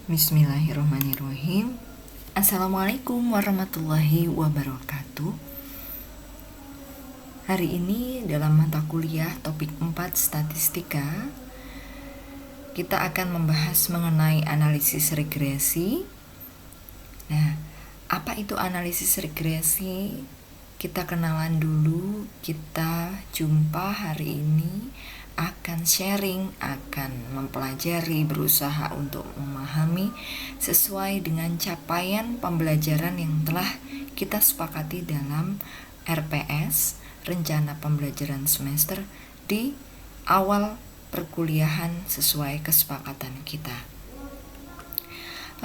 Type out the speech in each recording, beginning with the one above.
Bismillahirrahmanirrahim. Assalamualaikum warahmatullahi wabarakatuh. Hari ini dalam mata kuliah topik 4 statistika, kita akan membahas mengenai analisis regresi. Nah, apa itu analisis regresi? Kita kenalan dulu, kita jumpa hari ini, akan sharing, akan mempelajari, berusaha untuk memahami sesuai dengan capaian pembelajaran yang telah kita sepakati dalam RPS, Rencana Pembelajaran Semester, di awal perkuliahan sesuai kesepakatan kita.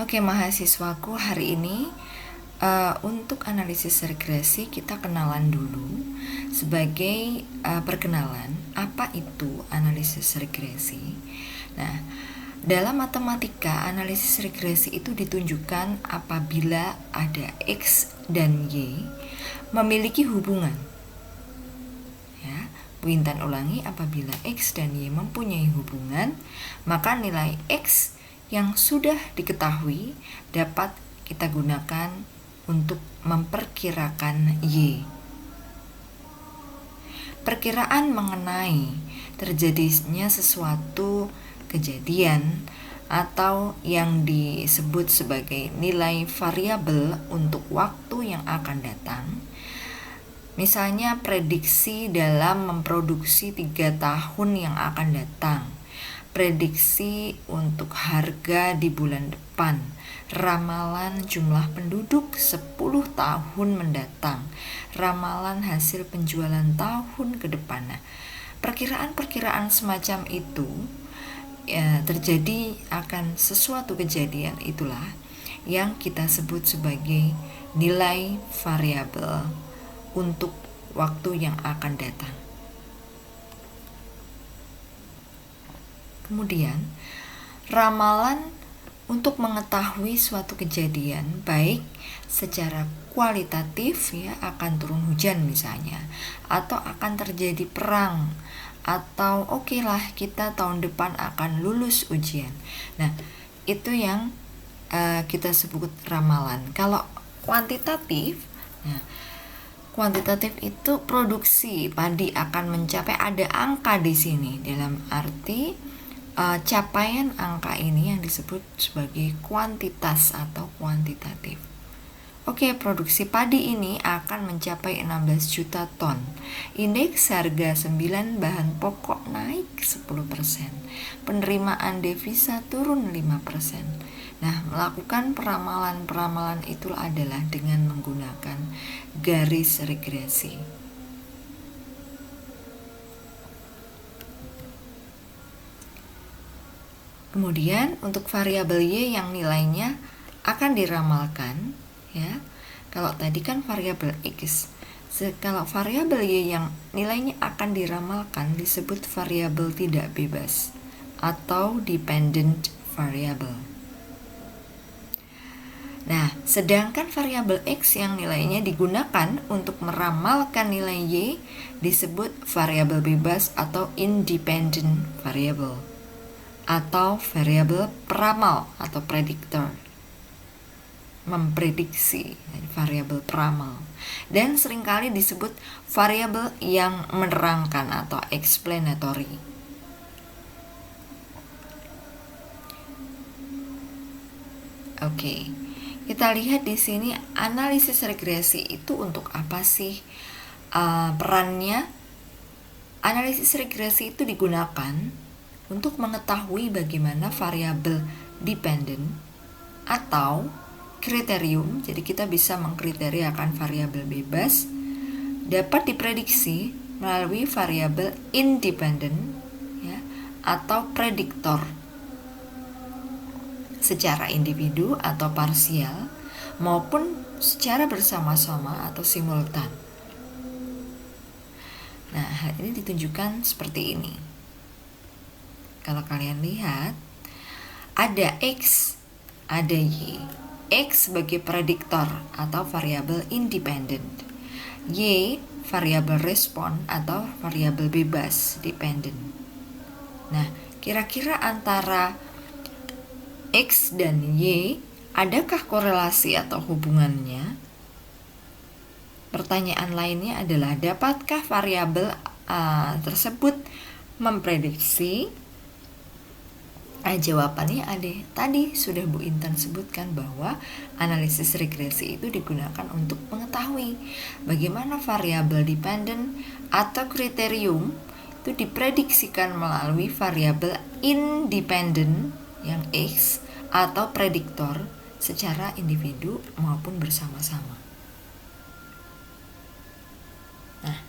Oke, mahasiswaku, hari ini untuk analisis regresi kita kenalan dulu. Sebagai perkenalan, apa itu analisis regresi? Nah, dalam matematika, analisis regresi itu ditunjukkan apabila ada X dan Y memiliki hubungan. Ya, Intan ulangi, apabila X dan Y mempunyai hubungan, maka nilai X yang sudah diketahui dapat kita gunakan untuk memperkirakan Y. Perkiraan mengenai terjadinya sesuatu kejadian atau yang disebut sebagai nilai variabel untuk waktu yang akan datang. Misalnya prediksi dalam memproduksi 3 tahun yang akan datang, prediksi untuk harga di bulan depan, ramalan jumlah penduduk 10 tahun mendatang, ramalan hasil penjualan tahun ke depan. Nah, perkiraan-perkiraan semacam itu terjadi akan sesuatu kejadian, itulah yang kita sebut sebagai nilai variabel untuk waktu yang akan datang. Kemudian, ramalan untuk mengetahui suatu kejadian, baik secara kualitatif, ya, akan turun hujan misalnya, atau akan terjadi perang, atau lah kita tahun depan akan lulus ujian. Nah, itu yang kita sebut ramalan. Kalau kuantitatif, kuantitatif itu produksi padi akan mencapai, ada angka di sini, dalam arti capaian angka ini yang disebut sebagai kuantitas atau kuantitatif. Produksi padi ini akan mencapai 16 juta ton. Indeks harga 9 bahan pokok naik 10%. Penerimaan devisa turun 5%. Nah, melakukan peramalan-peramalan itu adalah dengan menggunakan garis regresi. Kemudian untuk variabel Y yang nilainya akan diramalkan, ya. Kalau tadi kan variabel X. Kalau variabel Y yang nilainya akan diramalkan disebut variabel tidak bebas atau dependent variable. Nah, sedangkan variabel X yang nilainya digunakan untuk meramalkan nilai Y disebut variabel bebas atau independent variable, atau variabel peramal atau predictor, memprediksi, variabel peramal, dan seringkali disebut variabel yang menerangkan atau explanatory. Kita lihat di sini analisis regresi itu untuk apa sih perannya? Analisis regresi itu digunakan untuk mengetahui bagaimana variabel dependent atau kriterium, jadi kita bisa mengkriteriakan variabel bebas, dapat diprediksi melalui variabel independent, ya, atau prediktor secara individu atau parsial maupun secara bersama-sama atau simultan. Nah, hal ini ditunjukkan seperti ini. Kalau kalian lihat, ada X, ada Y. X sebagai prediktor atau variabel independent, Y variabel respon atau variabel bebas dependent. Nah, kira-kira antara X dan Y, adakah korelasi atau hubungannya? Pertanyaan lainnya adalah, dapatkah variabel tersebut memprediksi? Jawabannya ada. Tadi sudah Bu Intan sebutkan bahwa analisis regresi itu digunakan untuk mengetahui bagaimana variabel dependen atau kriterium itu diprediksikan melalui variabel independen yang X atau prediktor secara individu maupun bersama-sama. Nah,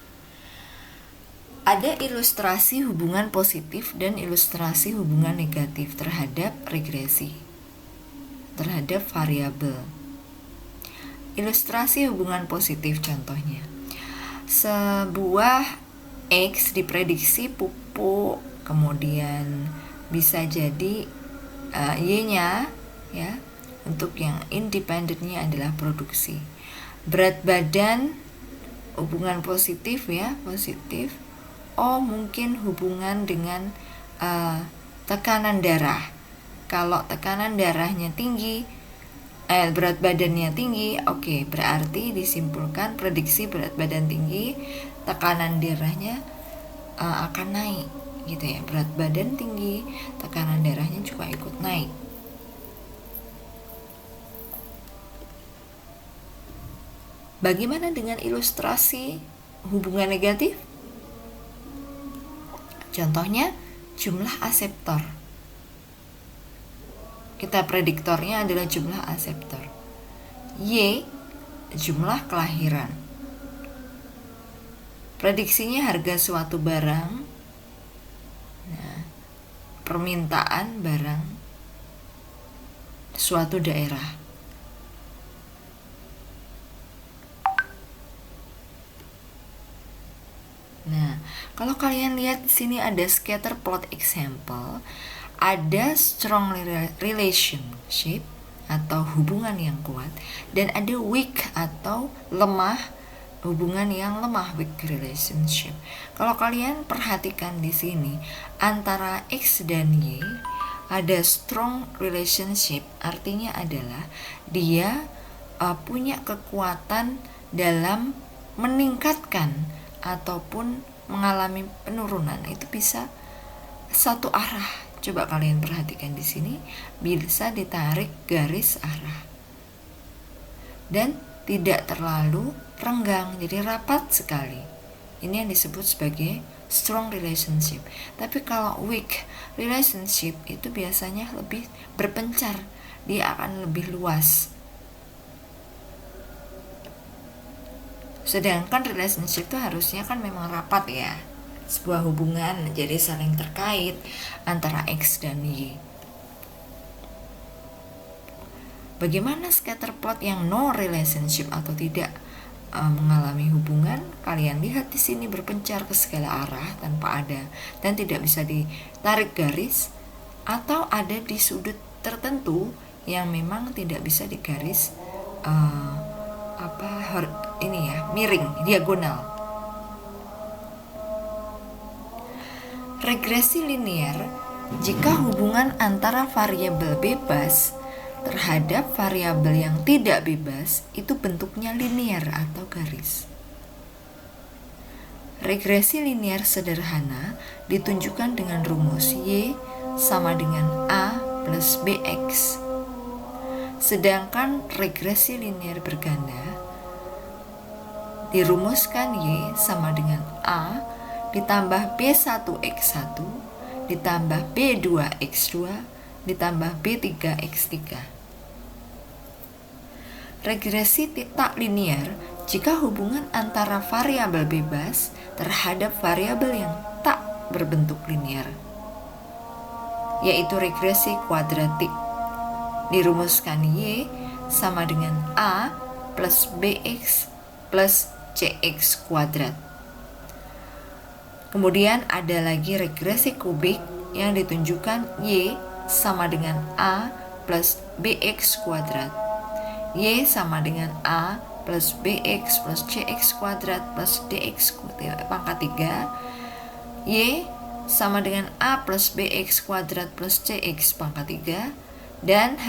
ada ilustrasi hubungan positif dan ilustrasi hubungan negatif terhadap regresi, terhadap variabel. Ilustrasi hubungan positif contohnya, sebuah X diprediksi pupuk, kemudian bisa jadi Y-nya ya, untuk yang independennya adalah produksi. Berat badan hubungan positif ya, positif. Mungkin hubungan dengan tekanan darah. Kalau tekanan darahnya tinggi, berat badannya tinggi, berarti disimpulkan prediksi berat badan tinggi, tekanan darahnya akan naik gitu ya. Berat badan tinggi, tekanan darahnya juga ikut naik. Bagaimana dengan ilustrasi hubungan negatif? Contohnya jumlah aseptor. Kita prediktornya adalah jumlah aseptor. Y, jumlah kelahiran. Prediksinya harga suatu barang. Permintaan barang suatu daerah. Nah, kalau kalian lihat di sini ada scatter plot example, ada strong relationship atau hubungan yang kuat, dan ada weak atau lemah, hubungan yang lemah, weak relationship. Kalau kalian perhatikan di sini antara X dan Y ada strong relationship, artinya adalah dia punya kekuatan dalam meningkatkan ataupun mengalami penurunan. Itu bisa satu arah. Coba kalian perhatikan di sini, bisa ditarik garis arah dan tidak terlalu renggang, jadi rapat sekali. Ini yang disebut sebagai strong relationship. Tapi kalau weak relationship itu biasanya lebih berpencar, dia akan lebih luas. Sedangkan relationship itu harusnya kan memang rapat ya, sebuah hubungan jadi saling terkait antara X dan Y. Bagaimana scatter plot yang no relationship atau tidak mengalami hubungan? Kalian lihat di sini berpencar ke segala arah tanpa ada dan tidak bisa ditarik garis, atau ada di sudut tertentu yang memang tidak bisa digaris miring, diagonal. Regresi linear jika hubungan antara variabel bebas terhadap variabel yang tidak bebas itu bentuknya linear atau garis. Regresi linear sederhana ditunjukkan dengan rumus Y sama dengan A plus BX. Sedangkan regresi linear berganda dirumuskan Y sama dengan A ditambah B1X1 ditambah B2X2 ditambah B3X3. Regresi tak linear jika hubungan antara variabel bebas terhadap variabel yang tak berbentuk linear, yaitu regresi kuadratik. Dirumuskan Y sama dengan A plus BX plus CX kuadrat. Kemudian ada lagi regresi kubik yang ditunjukkan Y sama dengan A plus BX kuadrat. Y sama dengan A plus BX plus CX kuadrat plus DX pangkat 3. Y sama dengan A plus BX kuadrat plus CX pangkat 3 dan